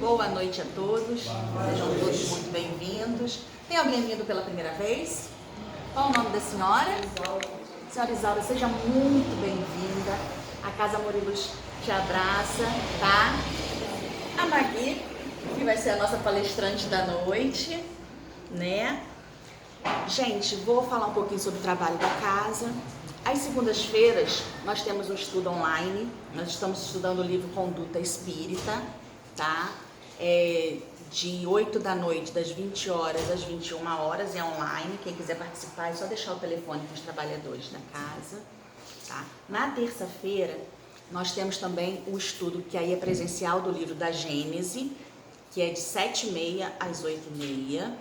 Boa noite a todos, sejam todos muito bem-vindos. Tem alguém vindo pela primeira vez? Qual o nome da senhora? Senhora Isaura, seja muito bem-vinda. A Casa Amorilus te abraça, tá? A Magui, que vai ser a nossa palestrante da noite, né? Gente, vou falar um pouquinho sobre o trabalho da casa. Às segundas-feiras, nós temos um estudo online. Nós estamos estudando o livro Conduta Espírita, tá? De 8 da noite, das 20 horas às 21 horas, é online. Quem quiser participar, é só deixar o telefone com os trabalhadores da casa, tá? Na terça-feira, nós temos também um estudo que aí é presencial do livro da Gênese, que é de 7h30 às 8h30.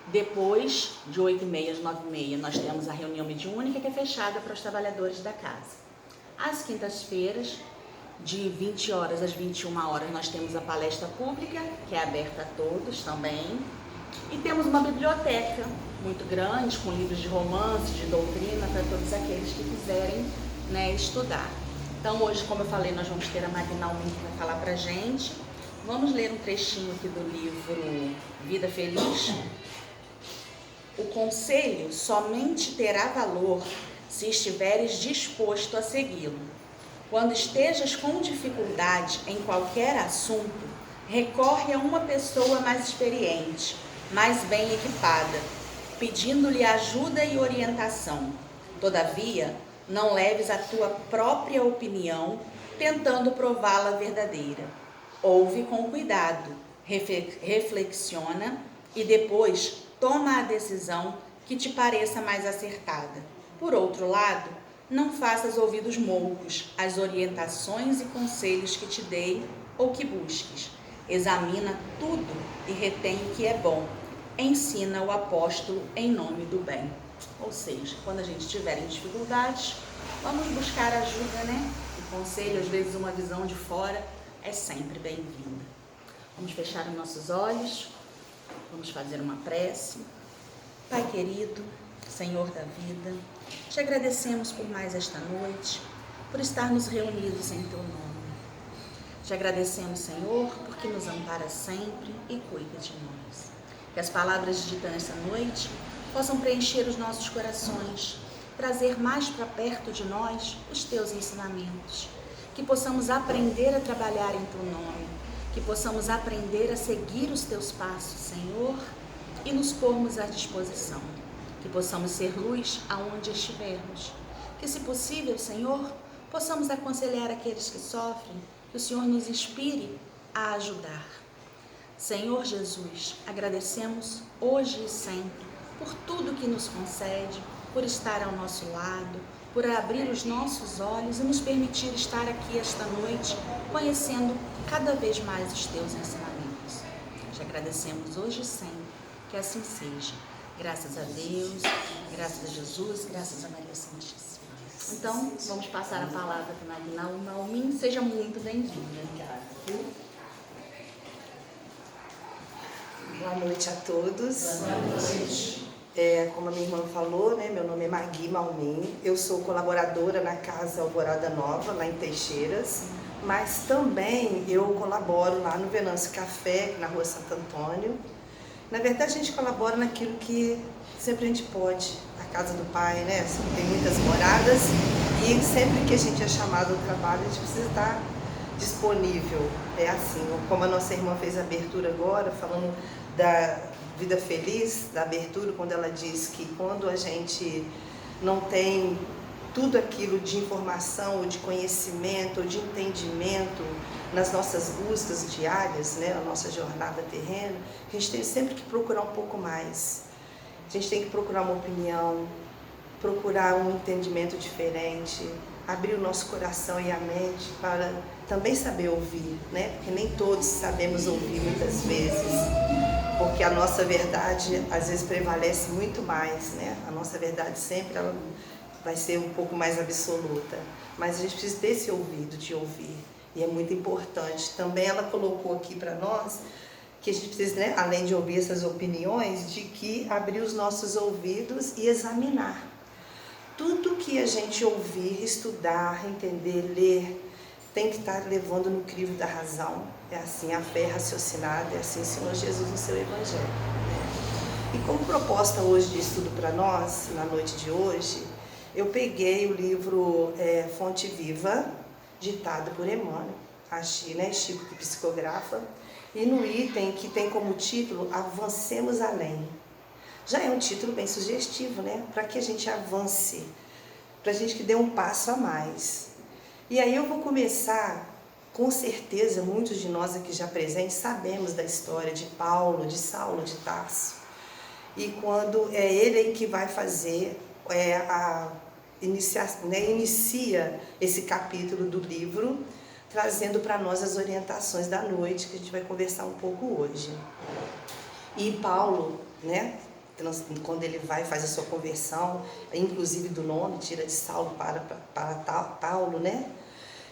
Depois, de 8h30 às 9h30, nós temos a reunião mediúnica, que é fechada para os trabalhadores da casa. Às quintas-feiras, de 20 horas às 21 horas, nós temos a palestra pública, que é aberta a todos também. E temos uma biblioteca muito grande, com livros de romance, de doutrina, para todos aqueles que quiserem, né, estudar. Então, hoje, como eu falei, nós vamos ter a Magna Almin, que vai falar para a gente. Vamos ler um trechinho aqui do livro Vida Feliz. O conselho somente terá valor se estiveres disposto a segui-lo. Quando estejas com dificuldade em qualquer assunto, recorre a uma pessoa mais experiente, mais bem equipada, pedindo-lhe ajuda e orientação. Todavia, não leves a tua própria opinião, tentando prová-la verdadeira. Ouve com cuidado, reflexiona e depois toma a decisão que te pareça mais acertada. Por outro lado, não faças ouvidos moucos às orientações e conselhos que te dei ou que busques. Examina tudo e retém o que é bom. Ensina o apóstolo em nome do bem. Ou seja, quando a gente tiver em dificuldades, vamos buscar ajuda, né? O conselho, às vezes uma visão de fora, é sempre bem-vinda. Vamos fechar os nossos olhos. Vamos fazer uma prece. Pai querido, Senhor da vida, te agradecemos por mais esta noite, por estarmos reunidos em teu nome. Te agradecemos, Senhor, porque nos ampara sempre e cuida de nós. Que as palavras ditas nesta noite possam preencher os nossos corações, trazer mais para perto de nós os teus ensinamentos. Que possamos aprender a trabalhar em teu nome. Que possamos aprender a seguir os teus passos, Senhor, e nos pormos à disposição. Que possamos ser luz aonde estivermos. Que, se possível, Senhor, possamos aconselhar aqueles que sofrem, que o Senhor nos inspire a ajudar. Senhor Jesus, agradecemos hoje e sempre por tudo que nos concede, por estar ao nosso lado, por abrir os nossos olhos e nos permitir estar aqui esta noite, conhecendo cada vez mais os teus ensinamentos. Te agradecemos hoje e sempre, que assim seja. Graças a Deus, graças a Jesus, graças a Maria Santíssima. Então, vamos passar a palavra para a Magna Almin. Seja muito bem-vinda. Boa noite a todos. Boa noite. Como a minha irmã falou, né, meu nome é Magui Malmin, eu sou colaboradora na Casa Alvorada Nova, lá em Teixeiras, mas também eu colaboro lá no Venâncio Café, na Rua Santo Antônio. Na verdade, a gente colabora naquilo que sempre a gente pode, a casa do Pai, né? Tem muitas moradas e sempre que a gente é chamado ao trabalho, a gente precisa estar disponível. É assim, como a nossa irmã fez a abertura agora, falando da Vida Feliz, da abertura, quando ela diz que quando a gente não tem tudo aquilo de informação, ou de conhecimento, ou de entendimento nas nossas buscas diárias, né, na nossa jornada terrena, a gente tem sempre que procurar um pouco mais. A gente tem que procurar uma opinião, procurar um entendimento diferente, abrir o nosso coração e a mente para também saber ouvir, né? Porque nem todos sabemos ouvir muitas vezes, porque a nossa verdade às vezes prevalece muito mais, né? A nossa verdade sempre ela vai ser um pouco mais absoluta, mas a gente precisa ter esse ouvido de ouvir, e é muito importante. Também ela colocou aqui para nós que a gente precisa, né, além de ouvir essas opiniões, de que abrir os nossos ouvidos e examinar. Tudo que a gente ouvir, estudar, entender, ler, tem que estar levando no crivo da razão, É assim a fé raciocinada, é assim ensinou Jesus no seu Evangelho, né? E como proposta hoje de estudo para nós, na noite de hoje, eu peguei o livro Fonte Viva, ditado por Emmanuel, achei, né, Chico que psicografa, e no item que tem como título Avancemos Além. Já é um título bem sugestivo, né? Para que a gente avance, para a gente que dê um passo a mais. E aí eu vou começar, com certeza, muitos de nós aqui já presentes sabemos da história de Paulo, de Saulo de Tarso. E quando é ele que vai fazer inicia esse capítulo do livro, trazendo para nós as orientações da noite, que a gente vai conversar um pouco hoje. E Paulo, né, quando ele vai fazer a sua conversão, inclusive do nome, tira de Saulo para Paulo, né?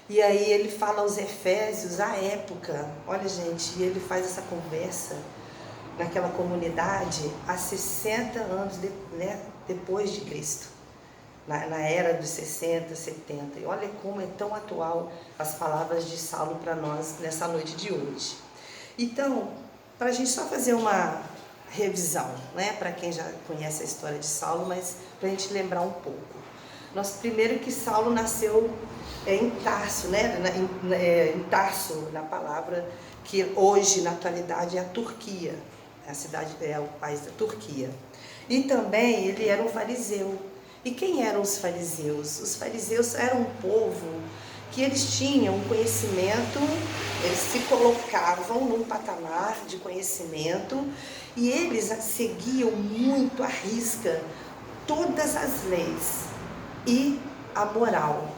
E aí ele fala aos Efésios, à época, olha gente, e ele faz essa conversa naquela comunidade há 60 anos depois de Cristo, na era dos 60, 70. E olha como é tão atual as palavras de Saulo para nós nessa noite de hoje. Então, para a gente só fazer uma revisão, né, para quem já conhece a história de Saulo, mas para a gente lembrar um pouco. Nós, primeiro que Saulo nasceu em Tarso, né, em Tarso, na palavra que hoje, na atualidade, é a Turquia. A cidade é o país da Turquia. E também ele era um fariseu. E quem eram os fariseus? Os fariseus eram um povo que eles tinham um conhecimento, eles se colocavam num patamar de conhecimento e eles seguiam muito à risca todas as leis e a moral.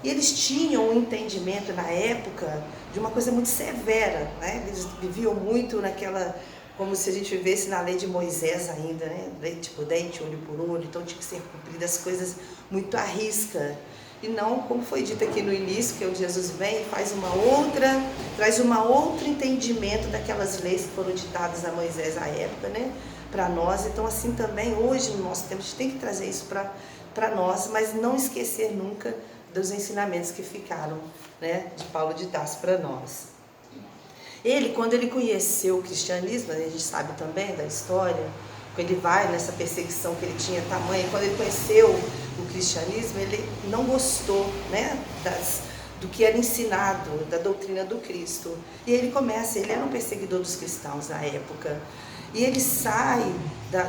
E eles tinham um entendimento na época de uma coisa muito severa, né? Eles viviam muito naquela, como se a gente vivesse na lei de Moisés ainda, né? Lei tipo dente, olho por olho, então tinha que ser cumpridas as coisas muito à risca. E não, como foi dito aqui no início, que o Jesus vem e faz traz uma outra entendimento daquelas leis que foram ditadas a Moisés à época, né? Para nós. Então assim também, hoje no nosso tempo, a gente tem que trazer isso para nós, mas não esquecer nunca dos ensinamentos que ficaram, né, de Paulo de Tarso para nós. Ele, quando ele conheceu o cristianismo, a gente sabe também da história, quando ele vai nessa perseguição que ele tinha tamanha, quando ele conheceu o cristianismo, ele não gostou, né, do que era ensinado, da doutrina do Cristo. E ele era um perseguidor dos cristãos na época. E ele sai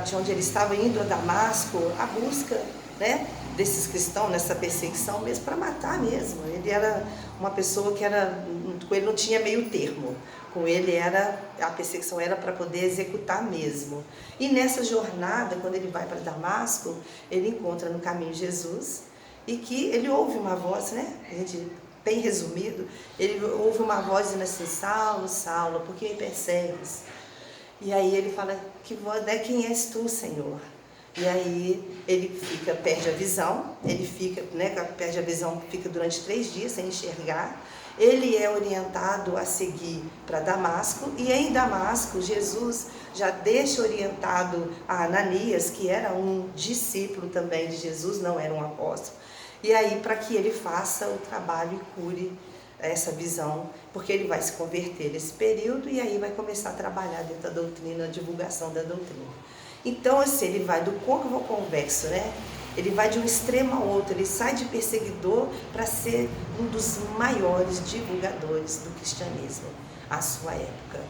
de onde ele estava indo a Damasco, à busca, né, desses cristãos, nessa perseguição mesmo, para matar mesmo. Ele era uma pessoa com ele não tinha meio termo. Com ele a perseguição era para poder executar mesmo. E nessa jornada, quando ele vai para Damasco, ele encontra no caminho Jesus e que ele ouve uma voz, né? A gente, bem resumido, ele ouve uma voz dizendo assim: Saulo, Saulo, por que me persegues? E aí ele fala: que voz é? Quem és tu, Senhor? E aí ele perde a visão, perde a visão, fica durante 3 dias sem enxergar. Ele é orientado a seguir para Damasco, e em Damasco Jesus já deixa orientado a Ananias, que era um discípulo também de Jesus, não era um apóstolo, e aí para que ele faça o trabalho e cure essa visão, porque ele vai se converter nesse período e aí vai começar a trabalhar dentro da doutrina, a divulgação da doutrina. Então, assim, ele vai do côncavo ao convexo, né? Ele vai de um extremo ao outro, ele sai de perseguidor para ser um dos maiores divulgadores do cristianismo à sua época.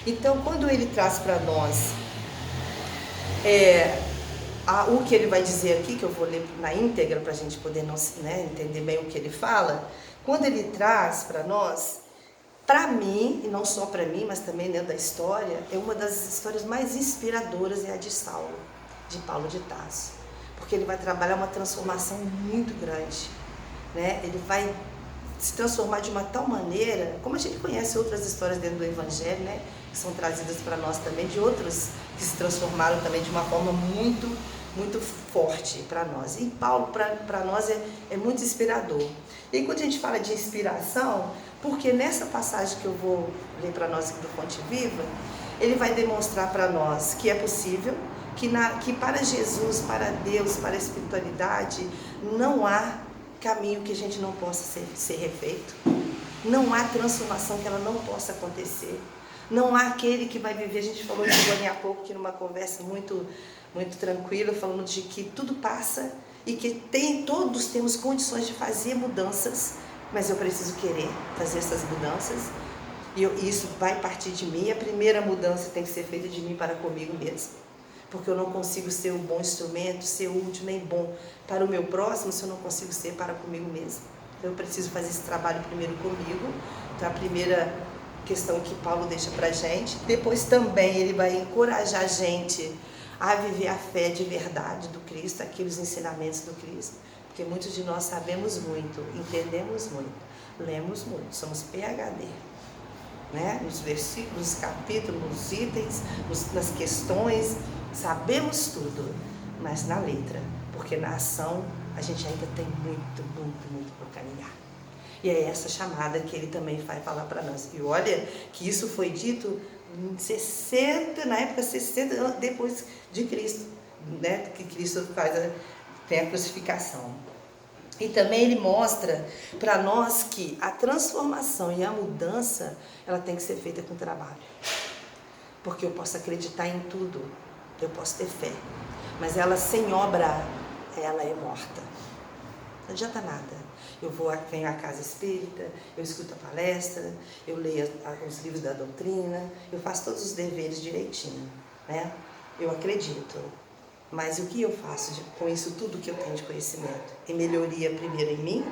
Então, quando ele traz para nós o que ele vai dizer aqui, que eu vou ler na íntegra para a gente poder entender bem o que ele fala, quando ele traz para nós, para mim, e não só para mim, mas também dentro da história, é uma das histórias mais inspiradoras, é a de Saulo, de Paulo de Tarso, porque ele vai trabalhar uma transformação muito grande, né? Ele vai se transformar de uma tal maneira, como a gente conhece outras histórias dentro do Evangelho, né? Que são trazidas para nós também, de outros que se transformaram também de uma forma muito, muito forte para nós. E Paulo, para nós, é muito inspirador. E aí, quando a gente fala de inspiração, porque nessa passagem que eu vou ler para nós aqui do Fonte Viva, ele vai demonstrar para nós que é possível, que para Jesus, para Deus, para a espiritualidade, não há caminho que a gente não possa ser refeito. Não há transformação que ela não possa acontecer. Não há aquele que vai viver, a gente falou isso agora há pouco, que numa conversa muito tranquila, falando de que tudo passa e que todos temos condições de fazer mudanças, mas eu preciso querer fazer essas mudanças. E isso vai partir de mim. A primeira mudança tem que ser feita de mim para comigo mesmo. Porque eu não consigo ser um bom instrumento, ser útil nem bom para o meu próximo se eu não consigo ser para comigo mesmo. Então eu preciso fazer esse trabalho primeiro comigo. Então a primeira questão que Paulo deixa para a gente. Depois também ele vai encorajar a gente a viver a fé de verdade do Cristo, aqueles ensinamentos do Cristo. Porque muitos de nós sabemos muito, entendemos muito, lemos muito, somos PhD. Né? Nos versículos, nos capítulos, nos itens, nas questões, sabemos tudo, mas na letra, porque na ação a gente ainda tem muito por caminhar. E é essa chamada que ele também vai falar para nós. E olha que isso foi dito na época 60 anos depois de Cristo, né? Que Cristo tem a crucificação. E também ele mostra para nós que a transformação e a mudança, ela tem que ser feita com trabalho. Porque eu posso acreditar em tudo, eu posso ter fé, mas ela sem obra, ela é morta. Não adianta nada. Venho à casa espírita, eu escuto a palestra, eu leio os livros da doutrina, eu faço todos os deveres direitinho, né? Eu acredito. Mas o que eu faço com isso tudo que eu tenho de conhecimento? Em melhoria primeiro em mim,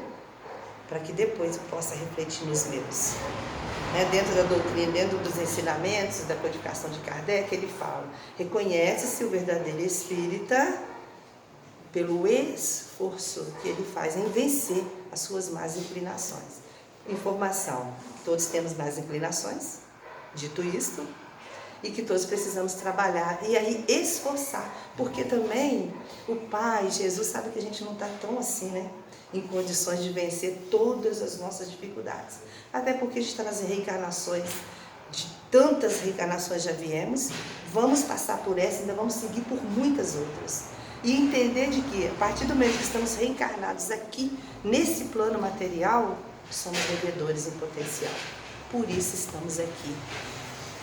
para que depois eu possa refletir nos meus. Dentro da doutrina, dentro dos ensinamentos da codificação de Kardec, ele fala: reconhece-se o verdadeiro espírita pelo esforço que ele faz em vencer as suas más inclinações. Informação: todos temos más inclinações, dito isto, e que todos precisamos trabalhar e aí esforçar, porque também o Pai, Jesus, sabe que a gente não está tão assim, né? Em condições de vencer todas as nossas dificuldades. Até porque a gente está nas reencarnações, de tantas reencarnações já viemos, vamos passar por essa e ainda vamos seguir por muitas outras. E entender de que, a partir do momento que estamos reencarnados aqui, nesse plano material, somos devedores em potencial. Por isso estamos aqui.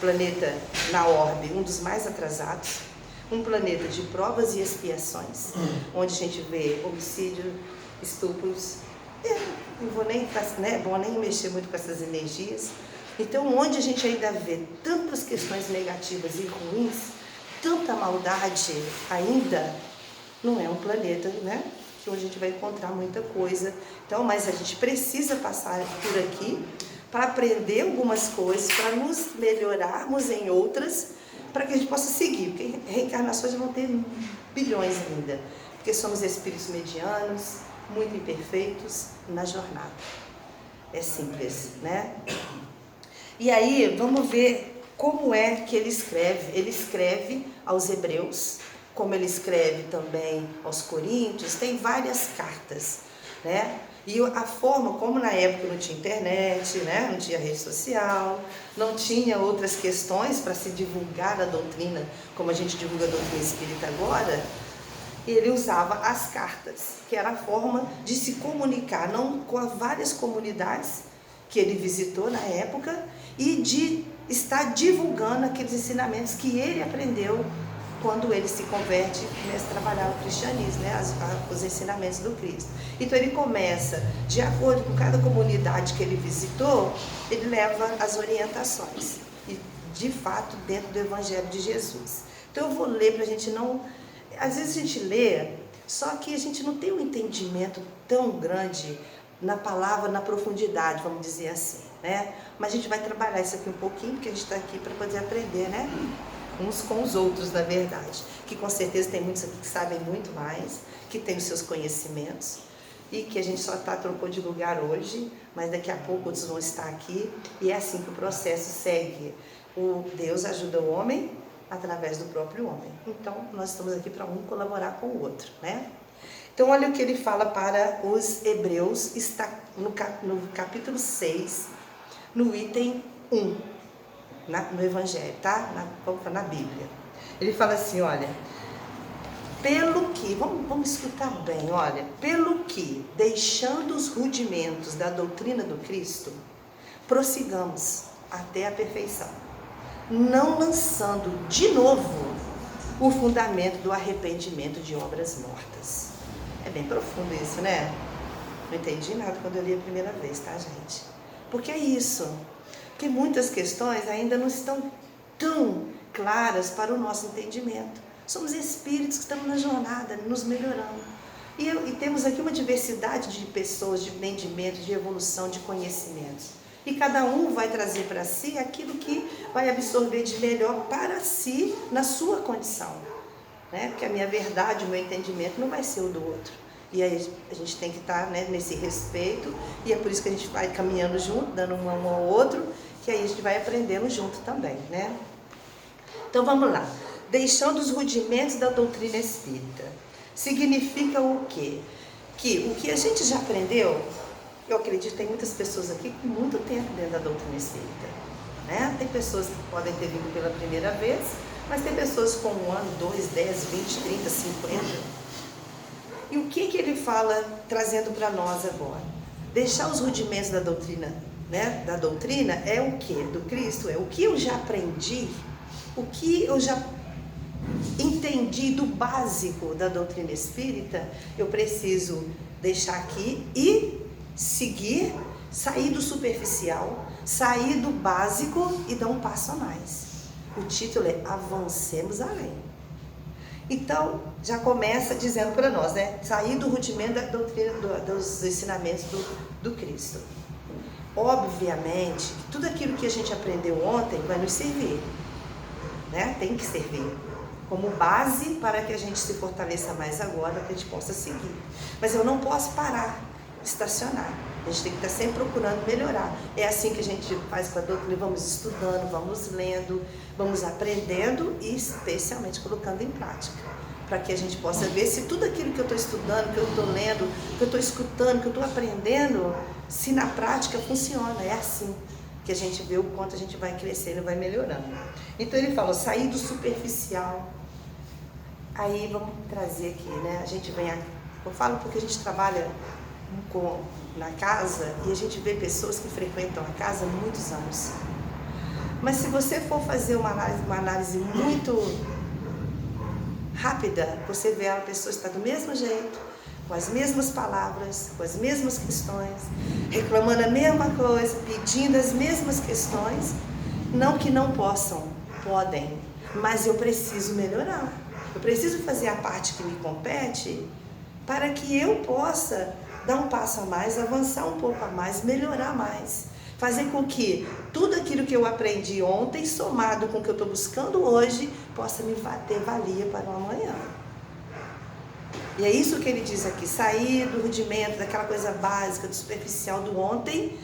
Planeta na orbe, um dos mais atrasados, um planeta de provas e expiações, onde a gente vê homicídio, estupros, não vou nem, né, bom nem mexer muito com essas energias. Então, onde a gente ainda vê tantas questões negativas e ruins, tanta maldade, ainda não é um planeta, né, que onde a gente vai encontrar muita coisa. Então, mas a gente precisa passar por aqui para aprender algumas coisas, para nos melhorarmos em outras, para que a gente possa seguir, porque reencarnações vão ter bilhões ainda, porque somos espíritos medianos, muito imperfeitos na jornada. É simples, né? E aí, vamos ver como é que ele escreve. Ele escreve aos Hebreus, como ele escreve também aos Coríntios, tem várias cartas, né? E a forma, como na época não tinha internet, né? Não tinha rede social, não tinha outras questões para se divulgar a doutrina, como a gente divulga a doutrina espírita agora, ele usava as cartas, que era a forma de se comunicar, não com as várias comunidades que ele visitou na época, e de estar divulgando aqueles ensinamentos que ele aprendeu quando ele se converte e começa a trabalhar o cristianismo, né? Os ensinamentos do Cristo. Então ele começa, de acordo com cada comunidade que ele visitou, ele leva as orientações, e de fato dentro do Evangelho de Jesus. Então eu vou ler para a gente não... Às vezes a gente lê, só que a gente não tem um entendimento tão grande na palavra, na profundidade, vamos dizer assim, né? Mas a gente vai trabalhar isso aqui um pouquinho, porque a gente está aqui para poder aprender, né? Uns com os outros, na verdade, que com certeza tem muitos aqui que sabem muito mais, que têm os seus conhecimentos, e que a gente só trocou de lugar hoje, mas daqui a pouco outros vão estar aqui, e é assim que o processo segue. O Deus ajuda o homem através do próprio homem. Então, nós estamos aqui para um colaborar com o outro, né? Então, olha o que ele fala para os Hebreus, está no capítulo 6, no item 1. No Evangelho, tá? Na Bíblia. Ele fala assim, olha, pelo que, vamos escutar bem, olha, pelo que, deixando os rudimentos da doutrina do Cristo, prossigamos até a perfeição, não lançando de novo o fundamento do arrependimento de obras mortas. É bem profundo isso, né? Não entendi nada quando eu li a primeira vez, tá, gente? Porque é isso. Porque muitas questões ainda não estão tão claras para o nosso entendimento. Somos espíritos que estamos na jornada, nos melhorando. E temos aqui uma diversidade de pessoas, de entendimento, de evolução, de conhecimentos. E cada um vai trazer para si aquilo que vai absorver de melhor para si, na sua condição. Né? Porque a minha verdade, o meu entendimento não vai ser o do outro. E aí a gente tem que estar, né, nesse respeito, e é por isso que a gente vai caminhando junto, dando um ao outro, que aí a gente vai aprendendo junto também, né? Então vamos lá. Deixando os rudimentos da doutrina espírita. Significa o quê? Que o que a gente já aprendeu, eu acredito que tem muitas pessoas aqui com muito tempo dentro da doutrina espírita. Né? Tem pessoas que podem ter vindo pela primeira vez, mas tem pessoas com 1 ano, 2, 10, 20, 30, 50. E o que ele fala, trazendo para nós agora? Deixar os rudimentos da doutrina, né? Da doutrina é o que? Do Cristo, é o que eu já aprendi, o que eu já entendi do básico da doutrina espírita, eu preciso deixar aqui e seguir, sair do superficial, sair do básico e dar um passo a mais. O título é Avancemos Além. Então, já começa dizendo para nós, né? Sair do rudimento da doutrina, dos ensinamentos do Cristo. Obviamente, tudo aquilo que a gente aprendeu ontem vai nos servir, né? Tem que servir como base para que a gente se fortaleça mais agora, para que a gente possa seguir. Mas eu não posso parar, estacionar. A gente tem que estar sempre procurando melhorar. É assim que a gente faz com a doutrina, vamos estudando, vamos lendo, vamos aprendendo e especialmente colocando em prática. Para que a gente possa ver se tudo aquilo que eu estou estudando, que eu estou lendo, que eu estou escutando, que eu estou aprendendo, se na prática funciona. É assim que a gente vê o quanto a gente vai crescendo e vai melhorando. Então ele falou, sair do superficial. Aí vamos trazer aqui, né? A gente vem aqui, eu falo porque a gente trabalha na casa e a gente vê pessoas que frequentam a casa há muitos anos. Mas se você for fazer uma análise muito rápida, você vê a pessoa está do mesmo jeito, com as mesmas palavras, com as mesmas questões, reclamando a mesma coisa, pedindo as mesmas questões. Não que não possam, podem, mas eu preciso melhorar. Eu preciso fazer a parte que me compete para que eu possa dar um passo a mais, avançar um pouco a mais, melhorar mais. Fazer com que tudo aquilo que eu aprendi ontem, somado com o que eu estou buscando hoje, possa me ter valia para o amanhã. E é isso que ele diz aqui, sair do rudimento, daquela coisa básica, do superficial do ontem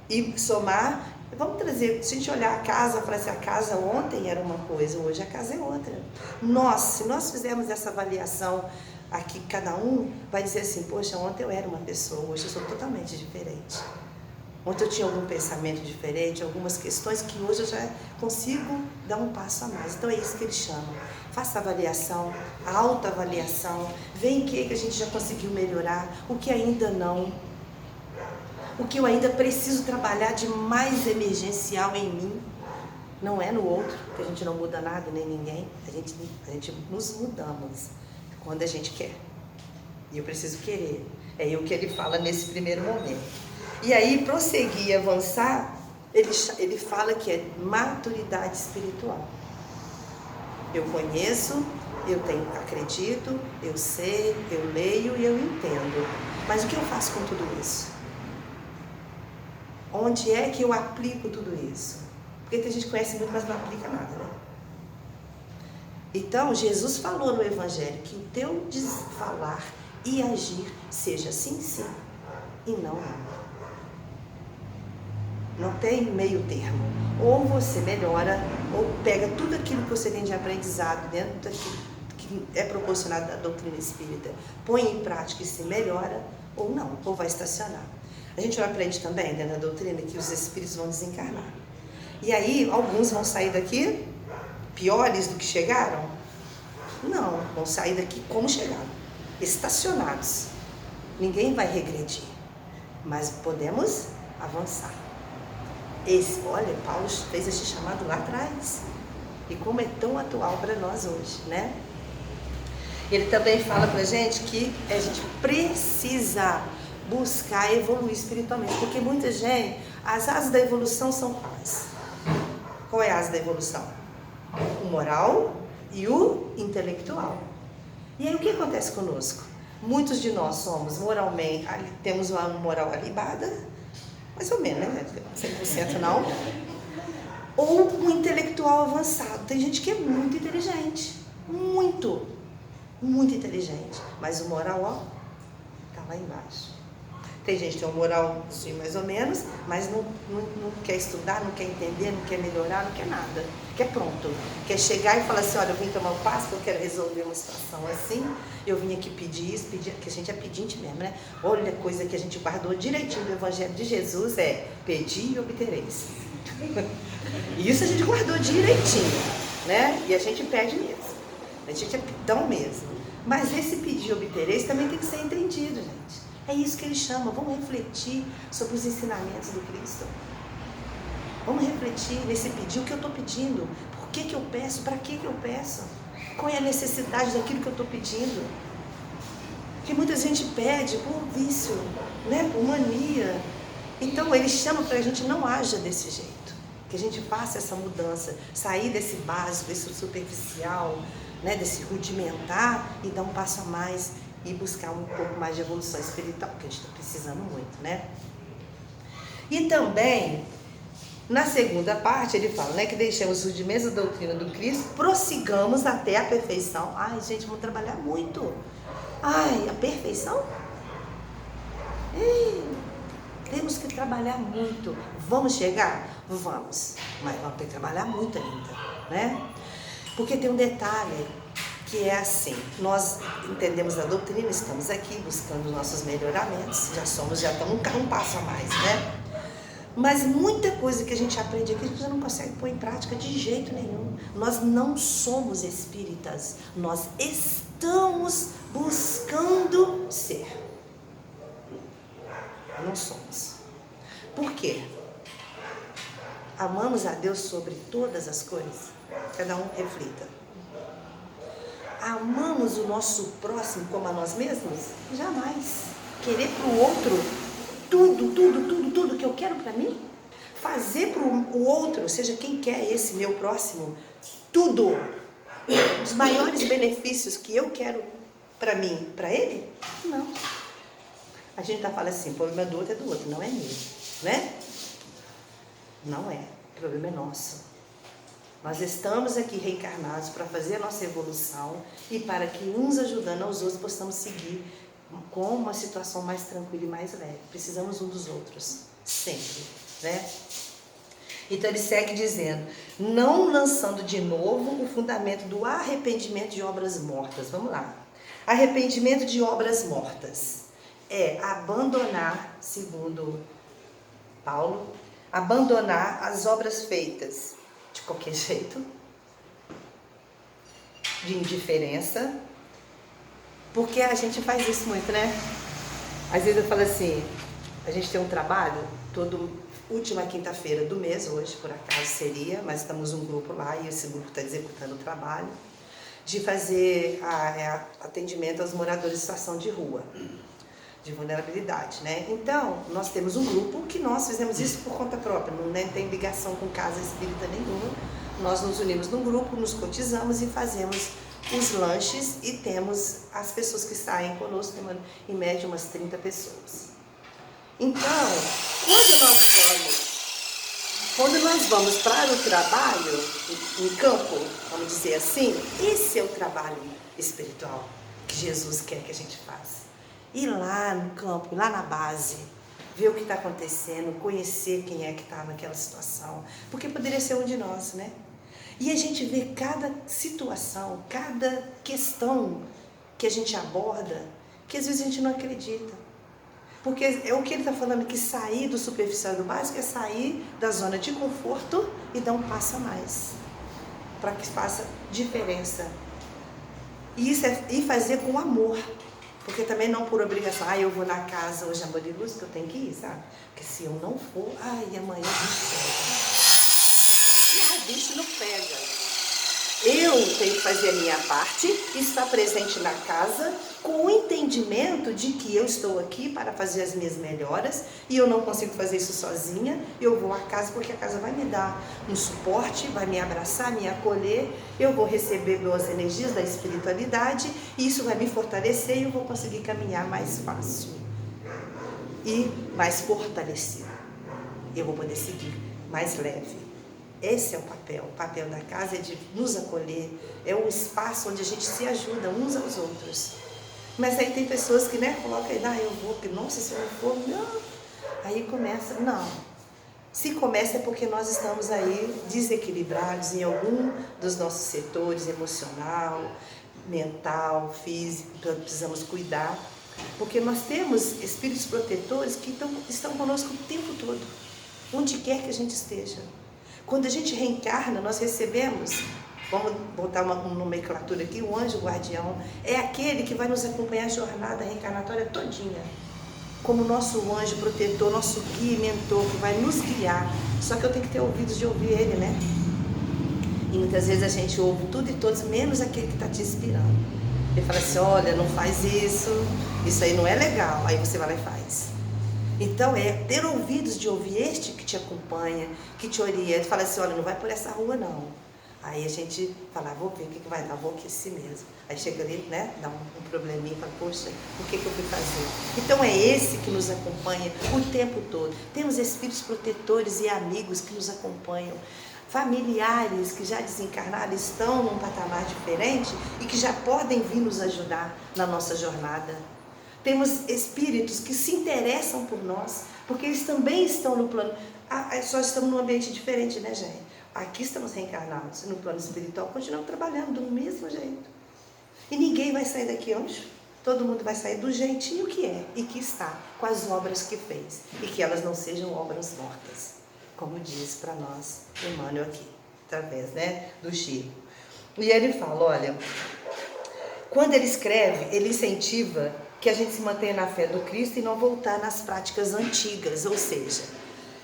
e somar. Vamos trazer, se a gente olhar a casa, falar assim, a casa ontem era uma coisa, hoje a casa é outra. Se nós fizermos essa avaliação aqui, cada um vai dizer assim, poxa, ontem eu era uma pessoa, hoje eu sou totalmente diferente. Ontem eu tinha algum pensamento diferente, algumas questões que hoje eu já consigo dar um passo a mais. Então é isso que ele chama. Faça a avaliação, a autoavaliação, vê em que a gente já conseguiu melhorar, o que ainda não. O que eu ainda preciso trabalhar de mais emergencial em mim, não é no outro, porque a gente não muda nada, nem ninguém, a gente nos mudamos quando a gente quer. E eu preciso querer. É o que ele fala nesse primeiro momento. E aí, prosseguir e avançar, ele fala que é maturidade espiritual. Eu conheço, acredito, eu sei, eu leio e eu entendo. Mas o que eu faço com tudo isso? Onde é que eu aplico tudo isso? Porque tem gente que conhece muito, mas não aplica nada, né? Então, Jesus falou no Evangelho que o teu falar e agir seja sim, sim, e não, não. Não tem meio termo. Ou você melhora, ou pega tudo aquilo que você tem de aprendizado dentro daquilo que é proporcionado da doutrina espírita, põe em prática e se melhora, ou não, ou vai estacionar. A gente aprende também dentro da doutrina que os espíritos vão desencarnar. E aí, alguns vão sair daqui piores do que chegaram? Não, vão sair daqui como chegaram, estacionados. Ninguém vai regredir, mas podemos avançar. Olha, Paulo fez esse chamado lá atrás. E como é tão atual para nós hoje, né? Ele também fala pra gente que a gente precisa buscar evoluir espiritualmente. Porque muita gente, as asas da evolução são quais? Qual é a asa da evolução? O moral e o intelectual. E aí o que acontece conosco? Muitos de nós somos moralmente, temos uma moral alibada, mais ou menos, né? 100% não. Ou um intelectual avançado. Tem gente que é muito inteligente. Muito inteligente. Mas o moral, ó, tá lá embaixo. Tem gente que tem um moral assim, mais ou menos, mas não quer estudar, não quer entender, não quer melhorar, não quer nada. Quer pronto. Quer chegar e falar assim, olha, eu vim tomar um passo, eu quero resolver uma situação assim, eu vim aqui pedir isso, que a gente é pedinte mesmo, né? Olha, a coisa que a gente guardou direitinho do Evangelho de Jesus é pedir e obtereis. Isso a gente guardou direitinho, né? E a gente pede mesmo. A gente é pitão mesmo. Mas esse pedir e obtereis também tem que ser entendido, gente. É isso que ele chama. Vamos refletir sobre os ensinamentos do Cristo. Vamos refletir nesse pedir, o que eu estou pedindo. Por que eu peço? Para que eu peço? Qual é a necessidade daquilo que eu estou pedindo? Porque muita gente pede por vício, né? Por mania. Então ele chama para a gente não haja desse jeito. Que a gente faça essa mudança. Sair desse básico, desse superficial, né? Desse rudimentar e dar um passo a mais. E buscar um pouco mais de evolução espiritual, que a gente está precisando muito, né? E também, na segunda parte, ele fala, né, que deixemos os rudimentos da doutrina do Cristo, prossigamos até a perfeição. Ai, gente, vamos trabalhar muito. Ai, a perfeição? Ei, temos que trabalhar muito. Vamos chegar? Vamos. Mas vamos ter que trabalhar muito ainda, né? Porque tem um detalhe, que é assim, nós entendemos a doutrina, estamos aqui buscando nossos melhoramentos, já estamos um passo a mais, né? Mas muita coisa que a gente aprende aqui, a gente já não consegue pôr em prática de jeito nenhum. Nós não somos espíritas, nós estamos buscando ser. Não somos. Por quê? Amamos a Deus sobre todas as coisas? Cada um reflita. Amamos o nosso próximo como a nós mesmos? Jamais. Querer para o outro tudo que eu quero para mim? Fazer para o outro, seja quem quer esse meu próximo, tudo. Os maiores benefícios que eu quero para mim, para ele? Não. A gente está falando assim, o problema do outro é do outro, não é meu, né? Não é. O problema é nosso. Nós estamos aqui reencarnados para fazer a nossa evolução e para que uns ajudando aos outros possamos seguir com uma situação mais tranquila e mais leve. Precisamos um dos outros, sempre, né? Então ele segue dizendo, não lançando de novo o fundamento do arrependimento de obras mortas. Vamos lá. Arrependimento de obras mortas é abandonar, segundo Paulo, abandonar as obras feitas de qualquer jeito, de indiferença, porque a gente faz isso muito, né? Às vezes eu falo assim, a gente tem um trabalho, última quinta-feira do mês, hoje por acaso seria, mas estamos um grupo lá e esse grupo está executando o trabalho, de fazer atendimento aos moradores de situação de rua, de vulnerabilidade, né? Então, nós temos um grupo que nós fizemos isso por conta própria, não tem ligação com casa espírita nenhuma. Nós nos unimos num grupo, nos cotizamos e fazemos os lanches e temos as pessoas que saem conosco, temos em média umas 30 pessoas. Então, quando nós vamos para o trabalho em campo, vamos dizer assim, esse é o trabalho espiritual que Jesus quer que a gente faça. Ir lá no campo, lá na base, ver o que está acontecendo, conhecer quem é que está naquela situação, porque poderia ser um de nós, né? E a gente vê cada situação, cada questão que a gente aborda, que às vezes a gente não acredita. Porque é o que ele está falando, que sair do superficial e do básico é sair da zona de conforto e dar um passo a mais, para que faça diferença. E isso é fazer com amor. Porque também não por obrigação, eu vou na casa hoje, amor de luz, que eu tenho que ir, sabe? Porque se eu não for, amanhã o bicho pega. O bicho não pega. Eu tenho que fazer a minha parte, estar presente na casa, com o entendimento de que eu estou aqui para fazer as minhas melhoras e eu não consigo fazer isso sozinha. Eu vou à casa porque a casa vai me dar um suporte, vai me abraçar, me acolher, eu vou receber boas energias da espiritualidade e isso vai me fortalecer e eu vou conseguir caminhar mais fácil e mais fortalecido. Eu vou poder seguir mais leve. Esse é o papel da casa é de nos acolher, é um espaço onde a gente se ajuda uns aos outros. Mas aí tem pessoas que, colocam aí, eu vou, nossa, se eu não for, não. Aí começa, não. Se começa é porque nós estamos aí desequilibrados em algum dos nossos setores, emocional, mental, físico, precisamos cuidar. Porque nós temos espíritos protetores que estão conosco o tempo todo, onde quer que a gente esteja. Quando a gente reencarna, nós recebemos, vamos botar uma nomenclatura aqui, o anjo guardião é aquele que vai nos acompanhar a jornada reencarnatória todinha, como nosso anjo protetor, nosso guia e mentor, que vai nos guiar. Só que eu tenho que ter ouvidos de ouvir ele, né? E muitas vezes a gente ouve tudo e todos, menos aquele que está te inspirando. Ele fala assim, olha, não faz isso aí não é legal, aí você vai lá e faz. Então é ter ouvidos de ouvir este que te acompanha, que te orienta. Ele fala assim, olha, não vai por essa rua não. Aí a gente fala, vou ver o que vai dar, vou aqui assim mesmo. Aí chega ali, dá um probleminha, fala, poxa, por que eu fui fazer? Então é esse que nos acompanha o tempo todo. Temos espíritos protetores e amigos que nos acompanham. Familiares que já desencarnaram, estão num patamar diferente e que já podem vir nos ajudar na nossa jornada. Temos espíritos que se interessam por nós, porque eles também estão no plano. Só estamos num ambiente diferente, né, gente? Aqui estamos reencarnados, no plano espiritual, continuamos trabalhando do mesmo jeito. E ninguém vai sair daqui anjo. Todo mundo vai sair do jeitinho que é e que está, com as obras que fez. E que elas não sejam obras mortas, como diz para nós Emmanuel aqui, através, do Chico. E ele fala, olha, quando ele escreve, ele incentiva que a gente se mantenha na fé do Cristo e não voltar nas práticas antigas. Ou seja,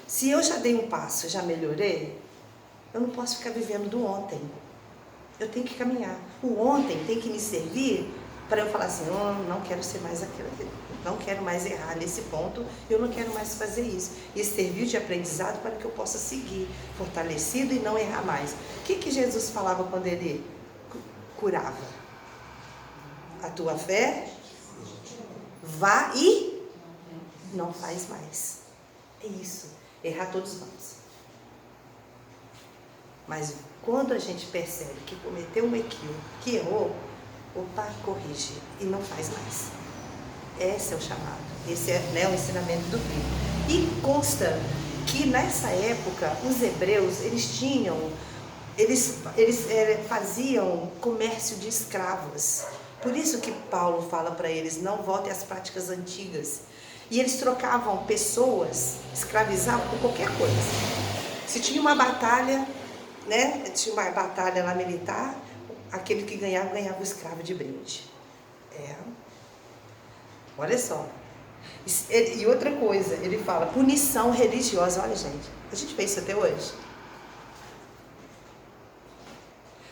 se eu já dei um passo, já melhorei, eu não posso ficar vivendo do ontem. Eu tenho que caminhar. O ontem tem que me servir para eu falar assim, não quero ser mais aquilo, não quero mais errar nesse ponto, eu não quero mais fazer isso. E servir de aprendizado para que eu possa seguir fortalecido e não errar mais. O que Jesus falava quando ele curava? A tua fé... vá e não faz mais. É isso. Errar todos vamos. Mas quando a gente percebe que cometeu um equívoco, que errou, corrige e não faz mais. Esse é o chamado. Esse é o ensinamento do Cristo. E consta que nessa época os hebreus, eles faziam comércio de escravos. Por isso que Paulo fala para eles, não voltem às práticas antigas. E eles trocavam pessoas, escravizavam por qualquer coisa. Se tinha uma batalha, tinha uma batalha lá militar, aquele que ganhava o escravo de brinde. Olha só. E outra coisa, ele fala, punição religiosa. Olha, gente, a gente fez isso até hoje.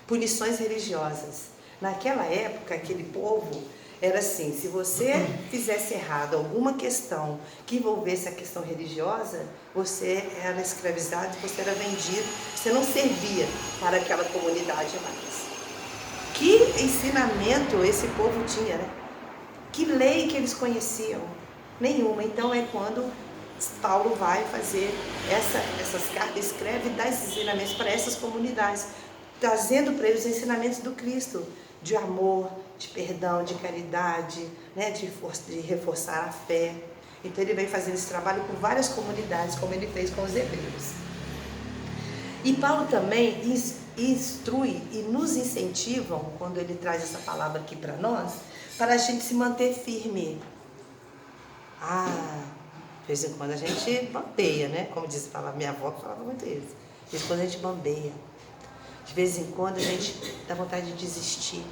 Punições religiosas. Naquela época, aquele povo era assim, se você fizesse errado alguma questão que envolvesse a questão religiosa, você era escravizado, você era vendido, você não servia para aquela comunidade mais. Que ensinamento esse povo tinha, Que lei que eles conheciam? Nenhuma. Então é quando Paulo vai fazer essas cartas, escreve e dá esses ensinamentos para essas comunidades, trazendo para eles os ensinamentos do Cristo, de amor, de perdão, de caridade, de reforçar a fé. Então ele vem fazendo esse trabalho com várias comunidades, como ele fez com os hebreus. E Paulo também instrui e nos incentiva, quando ele traz essa palavra aqui para nós, para a gente se manter firme. De vez em quando a gente bambeia, como diz, minha avó falava muito isso. De vez em quando a gente bambeia. De vez em quando a gente dá vontade de desistir,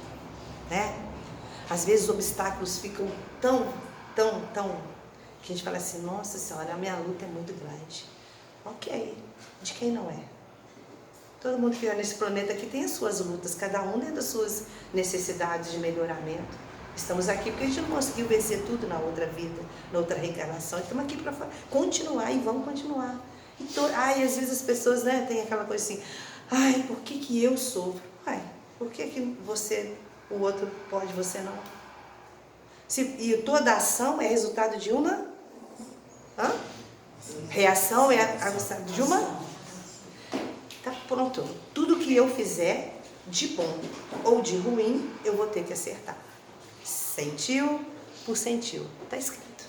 Às vezes os obstáculos ficam tão, que a gente fala assim, nossa Senhora, a minha luta é muito grande. Ok, de quem não é? Todo mundo que vive nesse planeta aqui tem as suas lutas, cada um tem as suas necessidades de melhoramento. Estamos aqui porque a gente não conseguiu vencer tudo na outra vida, na outra reencarnação. Estamos aqui para continuar e vamos continuar. Então, às vezes as pessoas, né, tem aquela coisa assim, por que eu sofro? Por que o outro pode, você não? E toda ação é resultado de uma reação, é resultado de uma. Tá pronto. Tudo que eu fizer de bom ou de ruim, eu vou ter que acertar. Sentiu por sentiu. Está escrito.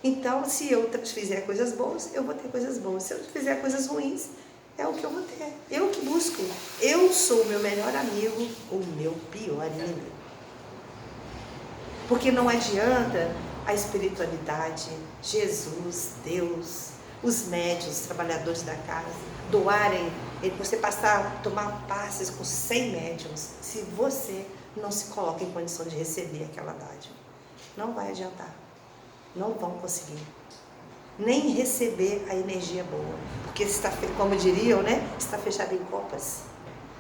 Então, se eu fizer coisas boas, eu vou ter coisas boas. Se eu fizer coisas ruins, é o que eu vou ter. Eu que busco. Eu sou o meu melhor amigo ou o meu pior inimigo. Porque não adianta a espiritualidade, Jesus, Deus, os médiuns, os trabalhadores da casa, doarem, você passar a tomar passes com 100 médiuns, se você não se coloca em condição de receber aquela dádiva. Não vai adiantar. Não vão conseguir. Nem receber a energia boa. Porque você está, como diriam, né? Está fechado em copas.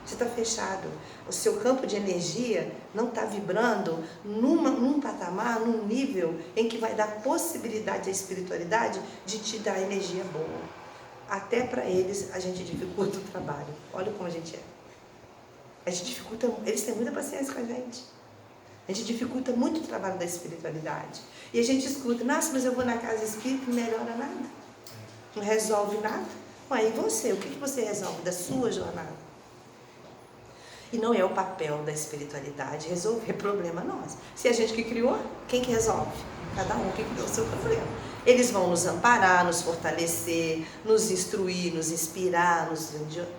Você está fechado. O seu campo de energia não está vibrando num patamar, num nível em que vai dar possibilidade à espiritualidade de te dar energia boa. Até para eles a gente dificulta o trabalho. Olha como a gente é. A gente dificulta, eles têm muita paciência com a gente. A gente dificulta muito o trabalho da espiritualidade. E a gente escuta, nossa, mas eu vou na casa espírita e não melhora nada. Não resolve nada. E você? O que você resolve da sua jornada? E não é o papel da espiritualidade resolver problema nosso. Se a gente que criou, quem que resolve? Cada um que criou o seu problema. Eles vão nos amparar, nos fortalecer, nos instruir, nos inspirar,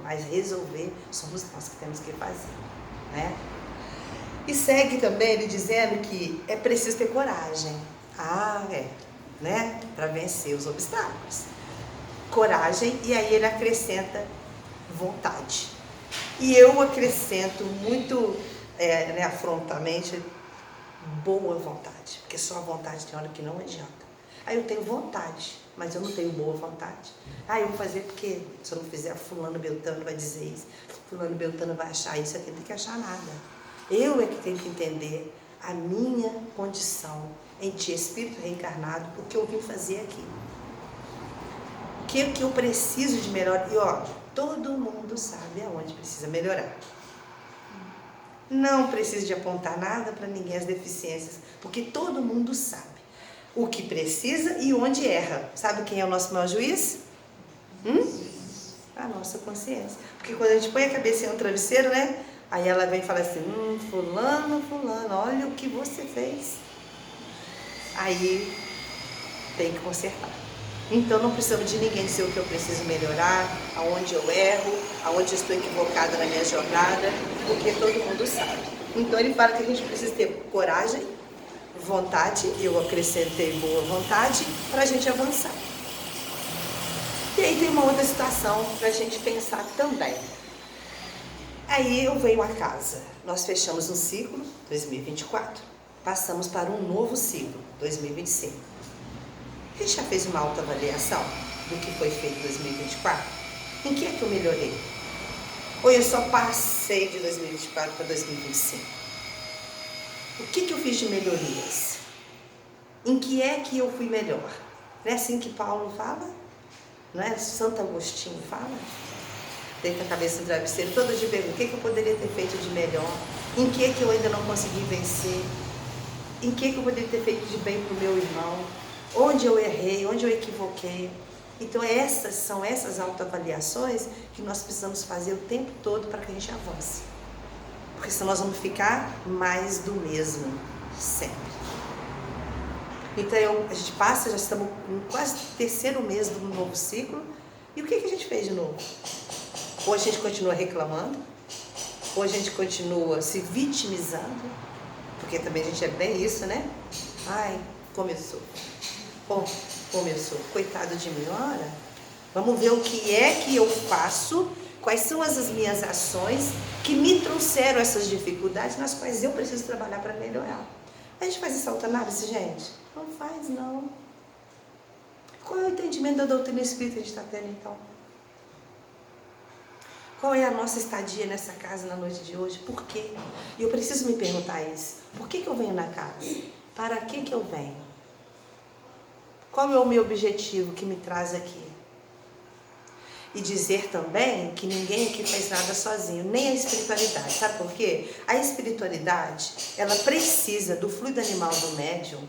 mas resolver somos nós que temos que fazer, né? E segue também ele dizendo que é preciso ter coragem. Né? Para vencer os obstáculos. Coragem, e aí ele acrescenta vontade. E eu acrescento muito, afrontamente, boa vontade. Porque só a vontade tem hora que não adianta. Eu tenho vontade, mas eu não tenho boa vontade. Eu vou fazer porque se eu não fizer, fulano Beltrano vai dizer isso. Fulano Beltrano vai achar isso, aqui não tem que achar nada. Eu é que tenho que entender a minha condição em ti, espírito reencarnado, o que eu vim fazer aqui. O que eu preciso de melhor. E todo mundo sabe aonde precisa melhorar. Não precisa de apontar nada para ninguém as deficiências, porque todo mundo sabe o que precisa e onde erra. Sabe quem é o nosso maior juiz? A nossa consciência. Porque quando a gente põe a cabeça no travesseiro, né? Aí ela vem e fala assim, fulano, olha o que você fez. Aí tem que consertar. Então não precisamos de ninguém dizer o que eu preciso melhorar, aonde eu erro, aonde eu estou equivocada na minha jornada, porque todo mundo sabe. Então ele fala que a gente precisa ter coragem, vontade, eu acrescentei boa vontade, para a gente avançar. E aí tem uma outra situação para a gente pensar também. Aí eu venho a casa, nós fechamos um ciclo, 2024, passamos para um novo ciclo, 2025. A gente já fez uma autoavaliação do que foi feito em 2024? Em que é que eu melhorei? Ou eu só passei de 2024 para 2025? O que eu fiz de melhorias? Em que é que eu fui melhor? Não é assim que Paulo fala? Não é? Santo Agostinho fala? Deita a cabeça no travesseiro, todo dia pergunta, o que eu poderia ter feito de melhor? Em que eu ainda não consegui vencer? Em que eu poderia ter feito de bem para o meu irmão? Onde eu errei, onde eu equivoquei? Então são essas autoavaliações que nós precisamos fazer o tempo todo para que a gente avance. Porque senão nós vamos ficar mais do mesmo, sempre. Então a gente passa, já estamos no quase terceiro mês do novo ciclo, e o que a gente fez de novo? Ou a gente continua reclamando, ou a gente continua se vitimizando, porque também a gente é bem isso, né? Começou. Começou. Coitado de mim, vamos ver o que é que eu faço, Quais são as minhas ações que me trouxeram essas dificuldades nas quais eu preciso trabalhar para melhorar? A gente faz essa autoanálise, gente? Não faz, não. Qual é o entendimento da doutrina espírita que a gente está tendo, então? Qual é a nossa estadia nessa casa na noite de hoje? Por quê? E eu preciso me perguntar isso. Por que eu venho na casa? Para que eu venho? Qual é o meu objetivo que me traz aqui? E dizer também que ninguém aqui faz nada sozinho, nem a espiritualidade. Sabe por quê? A espiritualidade, ela precisa do fluido animal do médium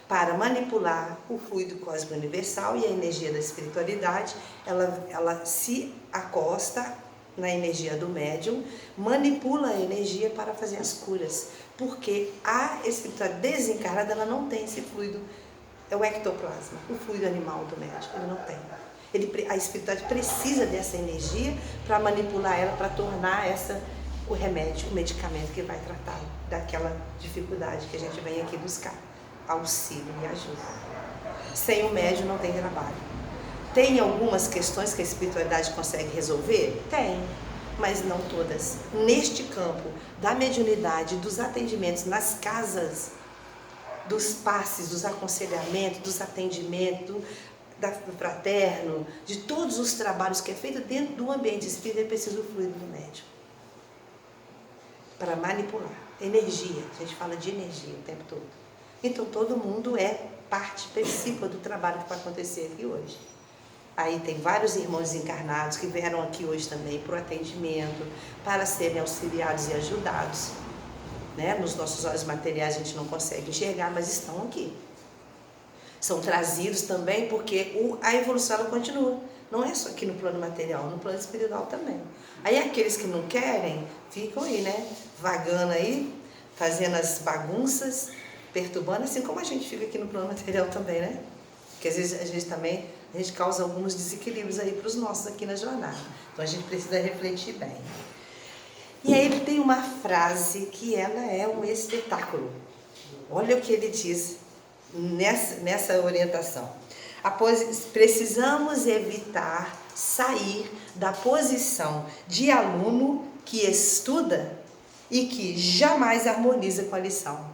para manipular o fluido cósmico universal, e a energia da espiritualidade, ela se acosta na energia do médium, manipula a energia para fazer as curas, porque a espiritualidade desencarnada, ela não tem esse fluido, é o ectoplasma, o fluido animal do médium, ele não tem. A espiritualidade precisa dessa energia para manipular ela, para tornar o remédio, o medicamento que vai tratar daquela dificuldade que a gente vem aqui buscar, auxílio e ajuda. Sem o médium não tem trabalho. Tem algumas questões que a espiritualidade consegue resolver? Tem, mas não todas. Neste campo da mediunidade, dos atendimentos nas casas, dos passes, dos aconselhamentos, dos atendimentos, do fraterno, de todos os trabalhos que é feito dentro do ambiente espírita, é preciso o fluido do médium para manipular. Energia, a gente fala de energia o tempo todo. Então todo mundo é parte, participa do trabalho que vai acontecer aqui hoje. Aí tem vários irmãos encarnados que vieram aqui hoje também para o atendimento, para serem auxiliados e ajudados. Né? Nos nossos olhos materiais a gente não consegue enxergar, mas estão aqui. São trazidos também porque a evolução ela continua. Não é só aqui no plano material, no plano espiritual também. Aí aqueles que não querem, ficam aí, né? Vagando aí, fazendo as bagunças, perturbando, assim como a gente fica aqui no plano material também, né? Porque às vezes a gente também... A gente causa alguns desequilíbrios aí para os nossos aqui na jornada. Então a gente precisa refletir bem. E aí ele tem uma frase que ela é um espetáculo. Olha o que ele diz nessa orientação. Precisamos evitar sair da posição de aluno que estuda e que jamais harmoniza com a lição.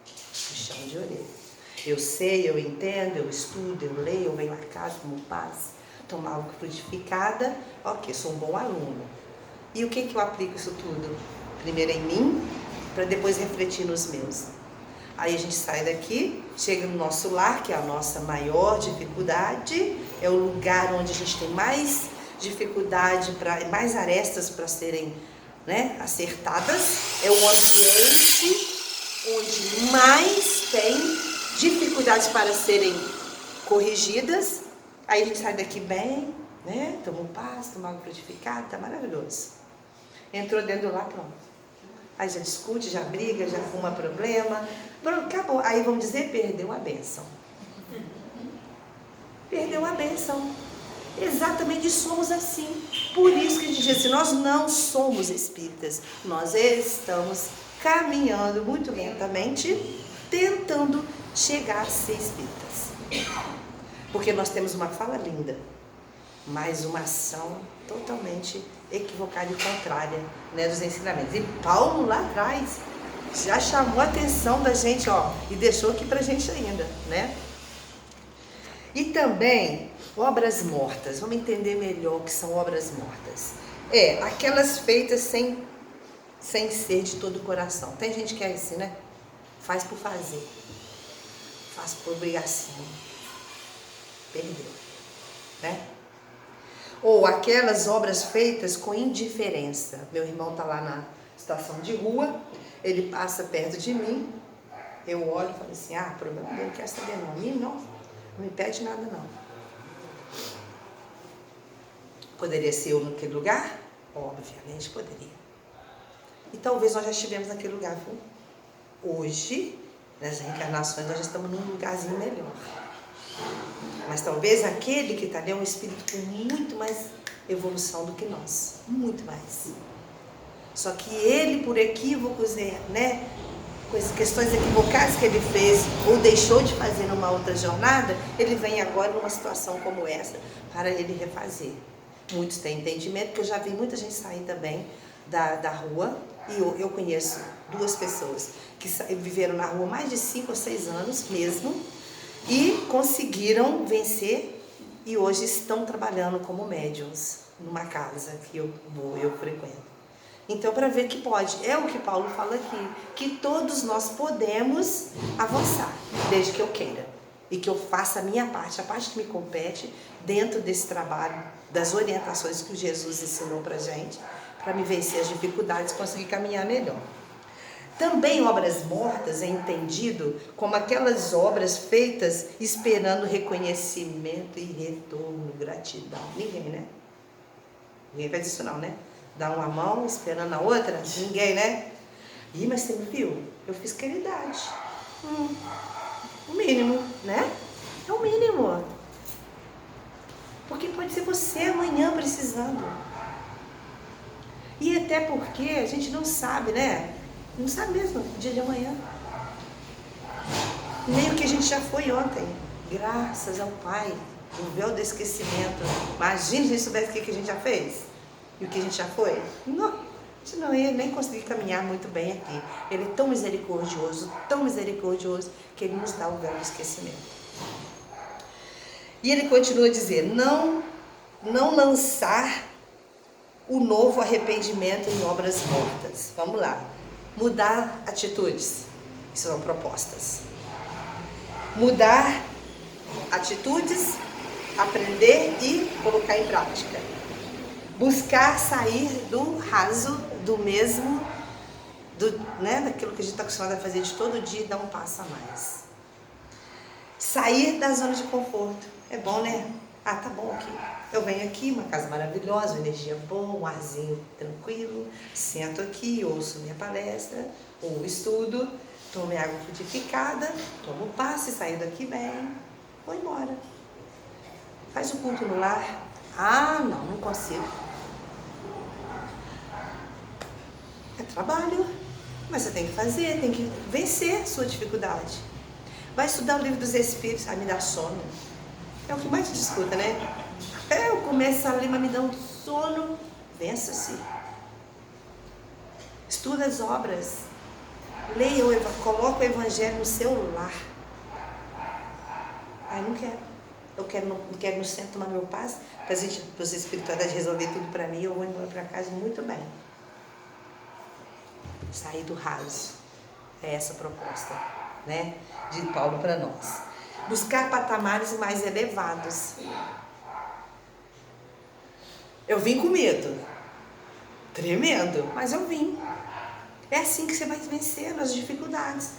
Puxão de orelha. Eu sei, eu entendo, eu estudo, eu leio, eu venho a casa, como paz, tomar água frutificada, ok, sou um bom aluno. E o que eu aplico isso tudo? Primeiro em mim, para depois refletir nos meus. Aí a gente sai daqui, chega no nosso lar, que é a nossa maior dificuldade, é o lugar onde a gente tem mais dificuldade, mais arestas para serem, né, acertadas, é o ambiente onde mais tem dificuldades para serem corrigidas. Aí a gente sai daqui bem, né? Toma um passo, toma água frutificada, tá maravilhoso. Entrou dentro do lar, pronto. Aí já discute, já briga, já arruma problema. Pronto, acabou. Aí vamos dizer, perdeu a bênção. Perdeu a bênção. Exatamente, somos assim. Por isso que a gente diz assim, nós não somos espíritas. Nós estamos caminhando muito lentamente, tentando chegar a ser espíritas. Porque nós temos uma fala linda, mas uma ação totalmente equivocada e contrária, né, dos ensinamentos. E Paulo lá atrás já chamou a atenção da gente, ó, e deixou aqui pra gente ainda, né? E também obras mortas. Vamos entender melhor o que são obras mortas. Aquelas feitas sem ser de todo o coração. Tem gente que é assim, né? Faz por fazer. Faz por obrigação. Perdeu. Né? Ou aquelas obras feitas com indiferença. Meu irmão está lá na estação de rua, ele passa perto de mim, eu olho e falo assim, problema dele, não quer saber não. A mim não me pede nada não. Poderia ser eu naquele lugar? Obviamente poderia. E talvez nós já estivemos naquele lugar, viu? Hoje, nas reencarnações, nós já estamos num lugarzinho melhor. Mas talvez aquele que está ali é um espírito com muito mais evolução do que nós. Muito mais. Só que ele, por equívocos, né, questões equivocadas que ele fez ou deixou de fazer numa outra jornada, ele vem agora numa situação como essa para ele refazer. muitos têm entendimento, porque eu já vi muita gente sair também da rua, e eu conheço 2 pessoas que viveram na rua mais de 5 ou 6 anos mesmo, e conseguiram vencer, e hoje estão trabalhando como médiums numa casa que eu frequento. Então, para ver que pode, é o que Paulo fala aqui, que todos nós podemos avançar, desde que eu queira, e que eu faça a minha parte, a parte que me compete, dentro desse trabalho, das orientações que Jesus ensinou para a gente, para me vencer as dificuldades e conseguir caminhar melhor. Também obras mortas é entendido como aquelas obras feitas esperando reconhecimento e retorno, gratidão. Ninguém, né? Ninguém faz isso não, né? Dá uma mão esperando a outra? Ninguém, né? Ih, mas você me viu? Eu fiz caridade. O mínimo, né? É o mínimo. Porque pode ser você amanhã precisando. E até porque a gente não sabe, né? Não sabe mesmo o dia de amanhã. Nem o que a gente já foi ontem. Graças ao Pai. O véu do esquecimento. Imagina se a gente soubesse o que a gente já fez. E o que a gente já foi? Não, a gente não ia nem conseguir caminhar muito bem aqui. Ele é tão misericordioso, que Ele nos dá o véu do esquecimento. E Ele continua a dizer, não lançar o novo arrependimento em obras mortas. Vamos lá. Mudar atitudes. Isso são propostas. Mudar atitudes, aprender e colocar em prática. Buscar sair do raso, do mesmo, daquilo que a gente está acostumado a fazer de todo dia e dar um passo a mais. Sair da zona de conforto. É bom, né? Ah, tá bom aqui. Eu venho aqui, uma casa maravilhosa, uma energia boa, um arzinho tranquilo, sento aqui, ouço minha palestra, ou estudo, tomo minha água frutificada, tomo passe, saio daqui bem, vou embora. Faz o culto no lar. Ah, não consigo. É trabalho, mas você tem que fazer, tem que vencer a sua dificuldade. Vai estudar o livro dos Espíritos, me dá sono. É o que mais te escuta, né? Eu começo a ler, mas me dá um sono. Vença-se. Estuda as obras. Leia, coloca o Evangelho no seu lar. Não quero. Eu não quero no centro tomar meu passe, para os espirituais resolver tudo para mim, eu vou embora para casa muito bem. Sair do raso. É essa a proposta, né, de Paulo para nós. Buscar patamares mais elevados. Eu vim com medo. Tremendo, mas eu vim. É assim que você vai vencendo as dificuldades.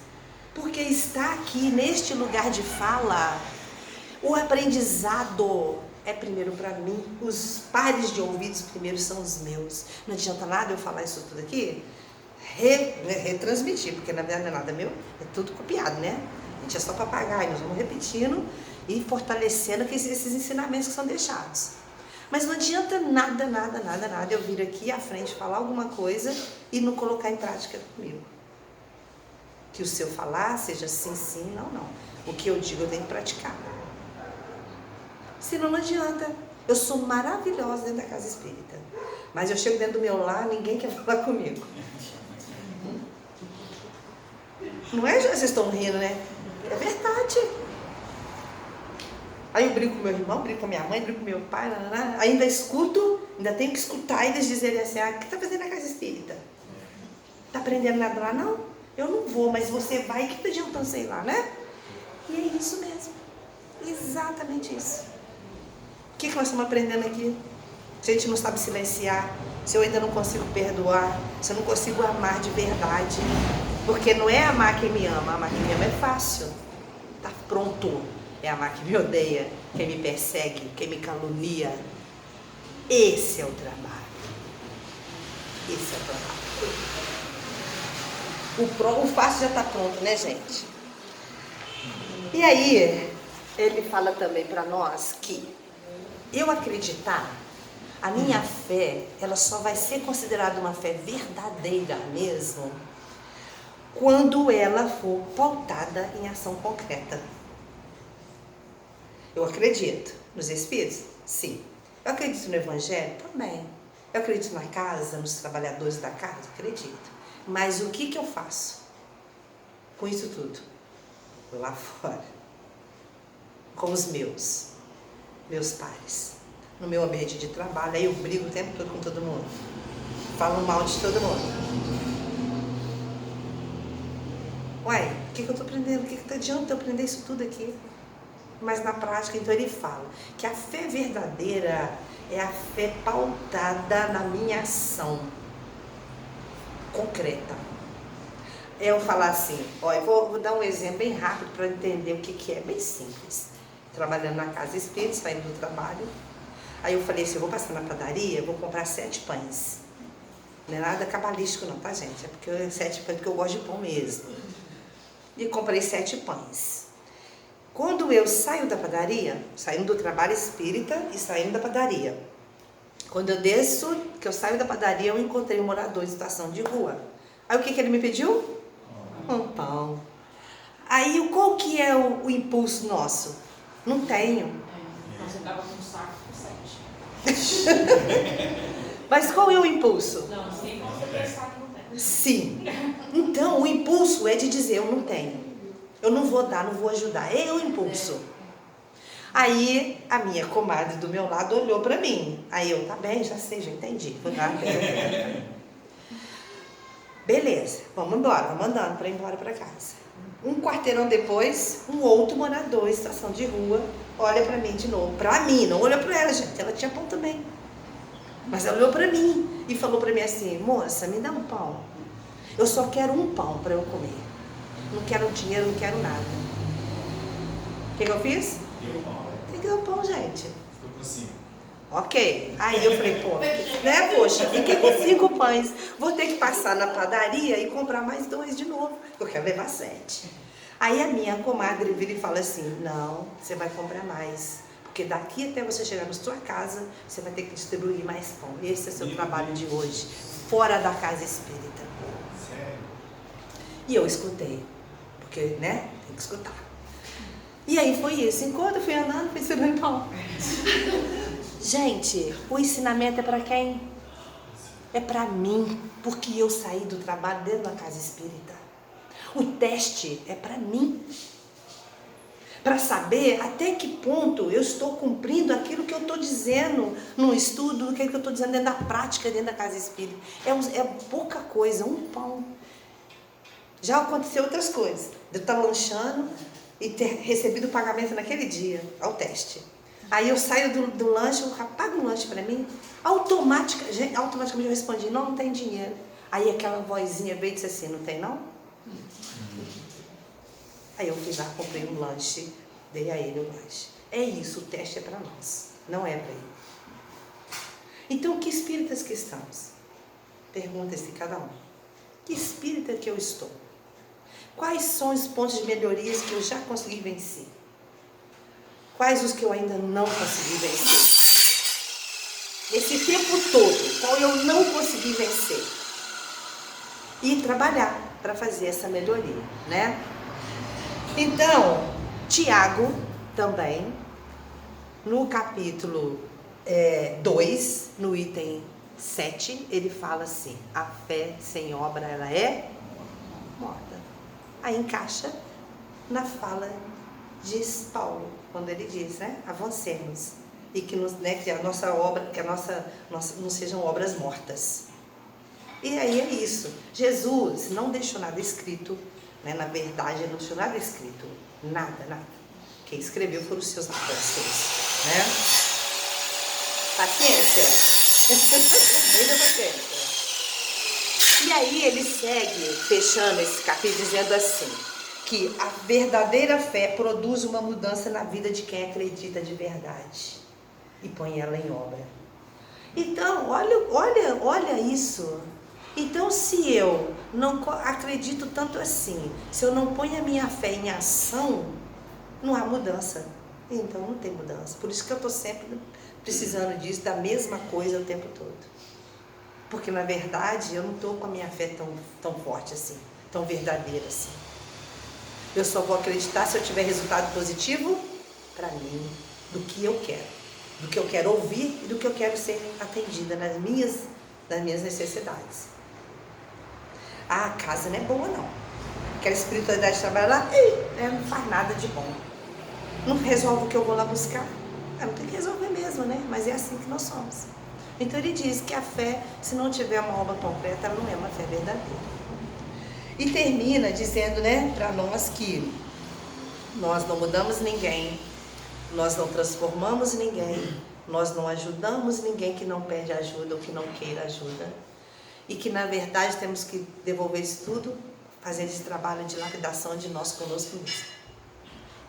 Porque está aqui, neste lugar de fala, o aprendizado é primeiro para mim. Os pares de ouvidos primeiro são os meus. Não adianta nada eu falar isso tudo aqui, retransmitir, porque na verdade não é nada meu, é tudo copiado, né? A gente é só papagaio, nós vamos repetindo e fortalecendo esses ensinamentos que são deixados. Mas não adianta nada eu vir aqui à frente falar alguma coisa e não colocar em prática comigo. Que o seu falar seja sim, não. O que eu digo eu tenho que praticar. Senão não adianta. Eu sou maravilhosa dentro da casa espírita, mas eu chego dentro do meu lar, ninguém quer falar comigo. Não é? Vocês estão rindo, né? É verdade. Aí eu brigo com meu irmão, brigo com minha mãe, brigo com meu pai, ainda escuto, ainda tenho que escutar eles dizerem assim, o que está fazendo na casa espírita? Está aprendendo nada lá? Não, eu não vou, mas você vai, que adianta, sei lá, né? E é isso mesmo, exatamente isso. O que nós estamos aprendendo aqui? Se a gente não sabe silenciar, se eu ainda não consigo perdoar, se eu não consigo amar de verdade, porque não é amar quem me amar quem me ama é fácil, tá pronto. É amar quem me odeia, quem me persegue, quem me calunia. Esse é o trabalho. Esse é o trabalho. O fácil já está pronto, né, gente? E aí, ele fala também para nós que eu acreditar, a minha fé, ela só vai ser considerada uma fé verdadeira mesmo, quando ela for pautada em ação concreta. Eu acredito nos espíritos? Sim. Eu acredito no Evangelho? Também. Eu acredito na casa, nos trabalhadores da casa? Acredito. Mas o que eu faço com isso tudo? Lá fora. Com os meus pares. No meu ambiente de trabalho. Aí eu brigo o tempo todo com todo mundo. Falo mal de todo mundo. Uai, o que eu estou aprendendo? O que adianta eu aprender isso tudo aqui? Mas na prática, então ele fala que a fé verdadeira é a fé pautada na minha ação concreta. Eu falar assim, ó, eu vou dar um exemplo bem rápido para entender o que é, bem simples. Trabalhando na casa espírita, saindo do trabalho. Aí eu falei assim, eu vou passar na padaria, eu vou comprar 7 pães. Não é nada cabalístico não, tá gente? É porque 7 pães, porque eu gosto de pão mesmo. E comprei 7 pães. Quando eu saio da padaria, saindo do trabalho espírita e saindo da padaria, quando eu desço, que eu saio da padaria, eu encontrei um morador de situação de rua. Aí o que ele me pediu? Um pão. Aí qual que é o impulso nosso? Não tenho. Então você tava com um saco com 7. Mas qual é o impulso? Não, sem você pensar que não tem. Sim. Então o impulso é de dizer, eu não tenho. Eu não vou dar, não vou ajudar. É o impulso. Aí a minha comadre do meu lado olhou para mim. Aí eu, tá bem, já sei, já entendi. Beleza, vamos embora, vamos andando para ir embora para casa. Um quarteirão depois, um outro morador em situação de rua olha para mim de novo. Para mim, não olhou para ela, gente. Ela tinha pão também. Mas ela olhou para mim e falou para mim assim, moça, me dá um pão. Eu só quero um pão para eu comer. Não quero dinheiro, não quero nada. O que eu fiz? Tem que dar um pão, gente. Ok. Aí eu falei, pô, né, poxa, fiquei com 5 pães. Vou ter que passar na padaria e comprar mais 2 de novo. Eu quero levar 7. Aí a minha comadre vira e fala assim, não, você vai comprar mais. Porque daqui até você chegar na sua casa, você vai ter que distribuir mais pão. Esse é o seu trabalho de hoje, fora da casa espírita. Sério? E eu escutei. Porque, né, tem que escutar. E aí foi isso. Enquanto eu fui andando, fui distribuindo pão. Gente, o ensinamento é para quem? É para mim, porque eu saí do trabalho dentro da casa espírita. O teste é para mim. Para saber até que ponto eu estou cumprindo aquilo que eu estou dizendo no estudo, aquilo que eu estou dizendo dentro da prática, dentro da casa espírita. É pouca coisa, um pão. Já aconteceu outras coisas. De eu estar lanchando e ter recebido o pagamento naquele dia, ao teste. Aí eu saio do lanche, o cara paga um lanche para mim, automaticamente eu respondi, não tem dinheiro. Aí aquela vozinha veio e disse assim, não tem não? Aí eu fui lá, comprei um lanche, dei a ele o lanche. É isso, o teste é para nós, não é para ele. Então, que espíritas que estamos? Pergunta-se cada um. Que espírita que eu estou? Quais são os pontos de melhorias que eu já consegui vencer? Quais os que eu ainda não consegui vencer? Esse tempo todo, qual eu não consegui vencer? E trabalhar para fazer essa melhoria, né? Então, Tiago também, no capítulo 2, no item 7, ele fala assim, a fé sem obra, ela é morta. Aí encaixa na fala de Paulo, quando ele diz, né, avancemos, e que, que a nossa obra, que não sejam obras mortas. E aí é isso, Jesus não deixou nada escrito, né, na verdade ele não deixou nada escrito, nada. Quem escreveu foram os seus apóstolos, né? Paciência. Muita paciência. E aí ele segue, fechando esse capítulo, dizendo assim, que a verdadeira fé produz uma mudança na vida de quem acredita de verdade e põe ela em obra. Então, olha isso. Então, se eu não acredito tanto assim, se eu não ponho a minha fé em ação, não há mudança. Então, não tem mudança. Por isso que eu estou sempre precisando disso, da mesma coisa o tempo todo. Porque, na verdade, eu não estou com a minha fé tão forte assim, tão verdadeira assim. Eu só vou acreditar se eu tiver resultado positivo para mim, do que eu quero, do que eu quero ouvir e do que eu quero ser atendida nas minhas necessidades. Ah, a casa não é boa não. Aquela espiritualidade trabalha lá, não faz nada de bom. Não resolve o que eu vou lá buscar. Não tem que resolver mesmo, né? Mas é assim que nós somos. Então ele diz que a fé, se não tiver uma obra concreta, ela não é uma fé verdadeira. E termina dizendo, né, para nós que nós não mudamos ninguém, nós não transformamos ninguém, nós não ajudamos ninguém que não pede ajuda ou que não queira ajuda. E que na verdade temos que devolver isso tudo, fazendo esse trabalho de lapidação de nós conosco mesmo.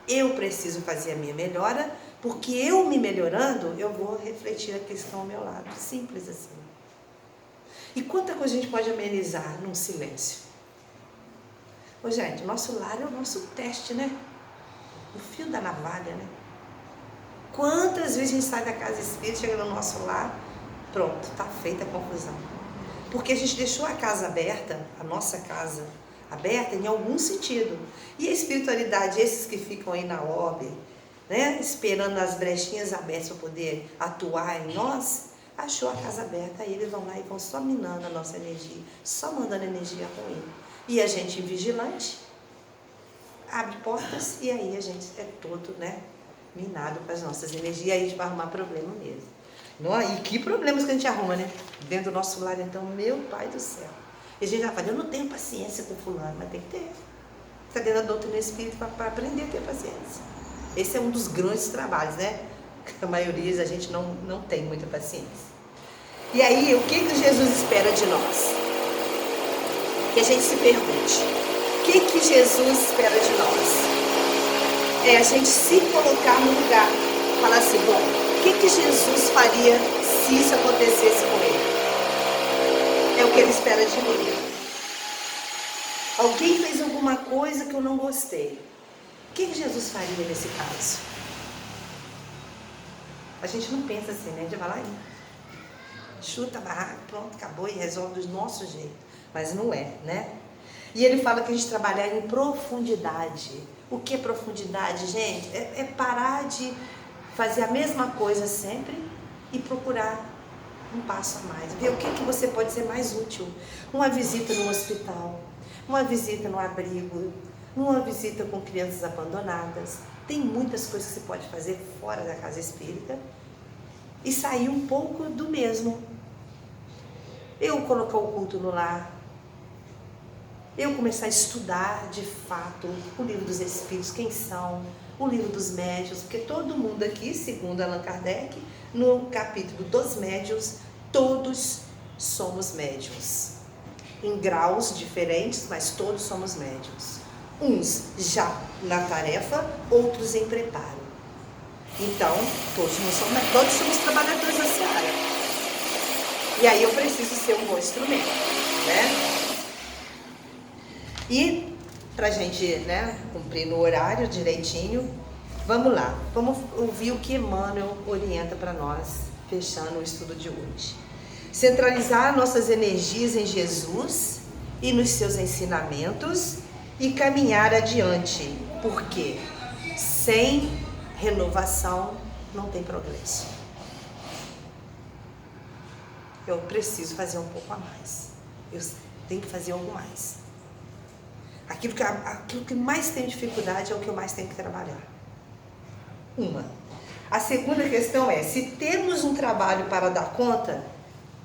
Eu preciso fazer a minha melhora, porque eu me melhorando, eu vou refletir aqueles que estão ao meu lado. Simples assim. E quanta coisa a gente pode amenizar num silêncio. Ô, gente, o nosso lar é o nosso teste, né? O fio da navalha, né? Quantas vezes a gente sai da casa espírita, chega no nosso lar, pronto, está feita a confusão. Porque a gente deixou a casa aberta, a nossa casa aberta em algum sentido. E a espiritualidade, esses que ficam aí na orbe, né, esperando as brechinhas abertas para poder atuar em nós, achou a casa aberta, aí eles vão lá e vão só minando a nossa energia, só mandando energia ruim. E a gente invigilante, abre portas e aí a gente é todo, né, minado com as nossas energias, e aí a gente vai arrumar problema mesmo. E que problemas que a gente arruma, né? Dentro do nosso lar, então, meu Pai do céu. E a gente já fala, eu não tenho paciência com fulano, mas tem que ter. Está dentro da doutrina espírita para aprender a ter paciência. Esse é um dos grandes trabalhos, né? A maioria da gente não tem muita paciência. E aí, o que Jesus espera de nós? Que a gente se pergunte, o que Jesus espera de nós? É a gente se colocar no lugar, falar assim, bom, o que Jesus faria se isso acontecesse com ele? É o que ele espera de mim. Alguém fez alguma coisa que eu não gostei. O que Jesus faria nesse caso? A gente não pensa assim, né? A gente vai lá e chuta a barraca, pronto, acabou e resolve do nosso jeito. Mas não é, né? E ele fala que a gente trabalhar em profundidade. O que é profundidade, gente? É parar de fazer a mesma coisa sempre e procurar um passo a mais. Ver o que você pode ser mais útil. Uma visita no hospital, uma visita no abrigo, uma visita com crianças abandonadas. Tem muitas coisas que você pode fazer fora da casa espírita e sair um pouco do mesmo. Eu colocar o culto no lar, eu começar a estudar de fato o livro dos Espíritos, quem são, o livro dos médiuns, porque todo mundo aqui, segundo Allan Kardec, no capítulo dos médiuns, todos somos médiuns. Em graus diferentes, mas todos somos médiuns. Uns já na tarefa, outros em preparo. Então, todos somos trabalhadores da seara. E aí eu preciso ser um bom instrumento, né? E pra gente, né, cumprir no horário direitinho, vamos lá. Vamos ouvir o que Emmanuel orienta para nós, fechando o estudo de hoje. Centralizar nossas energias em Jesus e nos seus ensinamentos e caminhar adiante, porque sem renovação não tem progresso. Eu preciso fazer um pouco a mais. Eu tenho que fazer algo mais. Aquilo que mais tem dificuldade é o que eu mais tenho que trabalhar. A segunda questão é, se temos um trabalho para dar conta,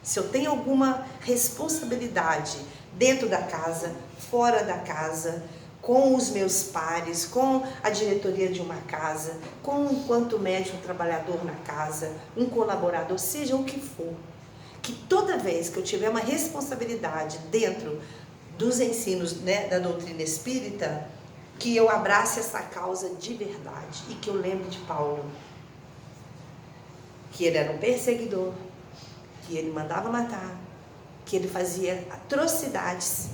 se eu tenho alguma responsabilidade dentro da casa, fora da casa, com os meus pares, com a diretoria de uma casa, enquanto médium trabalhador na casa, um colaborador, seja o que for, que toda vez que eu tiver uma responsabilidade dentro dos ensinos, né, da doutrina espírita, que eu abrace essa causa de verdade e que eu lembre de Paulo, que ele era um perseguidor, que ele mandava matar, que ele fazia atrocidades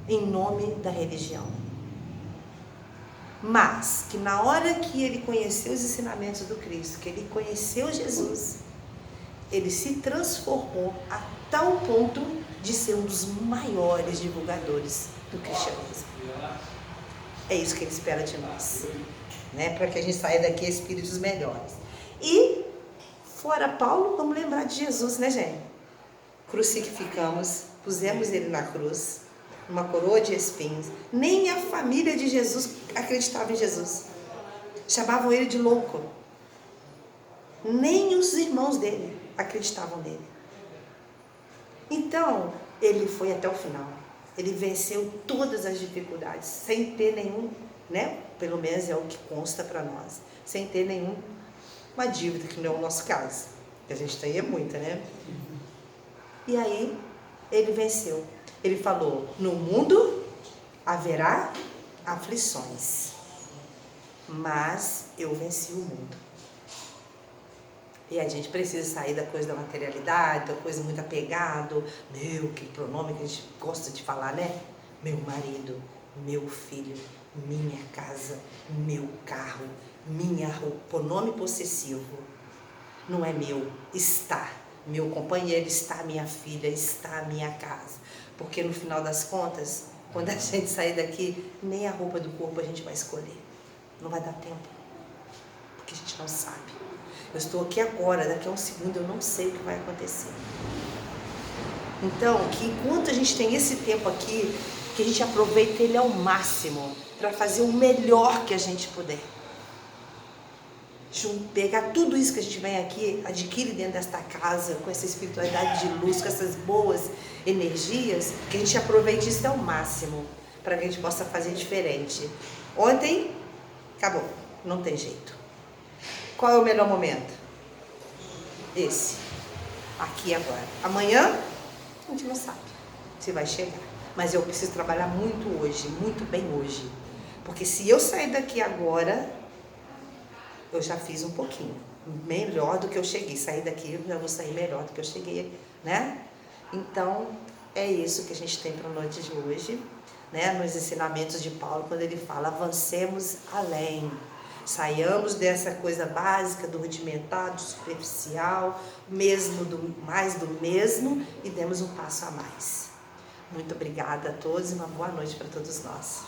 em nome da religião. Mas que na hora que ele conheceu os ensinamentos do Cristo, que ele conheceu Jesus, ele se transformou a tal ponto de ser um dos maiores divulgadores do cristianismo. É isso que ele espera de nós, né? Para que a gente saia daqui espíritos melhores. E Fora Paulo, vamos lembrar de Jesus, né, gente? Crucificamos, pusemos ele na cruz, uma coroa de espinhos. Nem a família de Jesus acreditava em Jesus. Chamavam ele de louco. Nem os irmãos dele acreditavam nele. Então, ele foi até o final. Ele venceu todas as dificuldades, sem ter nenhum, né? Pelo menos é o que consta para nós, sem ter nenhuma dívida, que não é o nosso caso. Que a gente tem é muita, né? E aí, ele venceu. Ele falou, no mundo haverá aflições, mas eu venci o mundo. E a gente precisa sair da coisa da materialidade, da coisa muito apegado. Meu, que pronome que a gente gosta de falar, né? Meu marido, meu filho, minha casa, meu carro, minha roupa. Pronome possessivo. Não é meu, está. Meu companheiro está, minha filha está, minha casa. Porque no final das contas, quando a gente sair daqui, nem a roupa do corpo a gente vai escolher. Não vai dar tempo. Porque a gente não sabe. Eu estou aqui agora, daqui a um segundo eu não sei o que vai acontecer. Então, que enquanto a gente tem esse tempo aqui, que a gente aproveite ele ao máximo para fazer o melhor que a gente puder. Pegar tudo isso que a gente vem aqui, adquire dentro desta casa, com essa espiritualidade de luz, com essas boas energias, que a gente aproveite isso ao máximo, para que a gente possa fazer diferente. Ontem, acabou, não tem jeito. Qual é o melhor momento? Esse. Aqui agora. Amanhã, a gente não sabe se vai chegar. Mas eu preciso trabalhar muito hoje, muito bem hoje. Porque se eu sair daqui agora, eu já fiz um pouquinho. Melhor do que eu cheguei. Sair daqui, eu já vou sair melhor do que eu cheguei, né? Então, é isso que a gente tem para a noite de hoje, né? Nos ensinamentos de Paulo, quando ele fala, avancemos além. Saiamos dessa coisa básica, do rudimentar, do superficial, mesmo mais do mesmo, e demos um passo a mais. Muito obrigada a todos e uma boa noite para todos nós.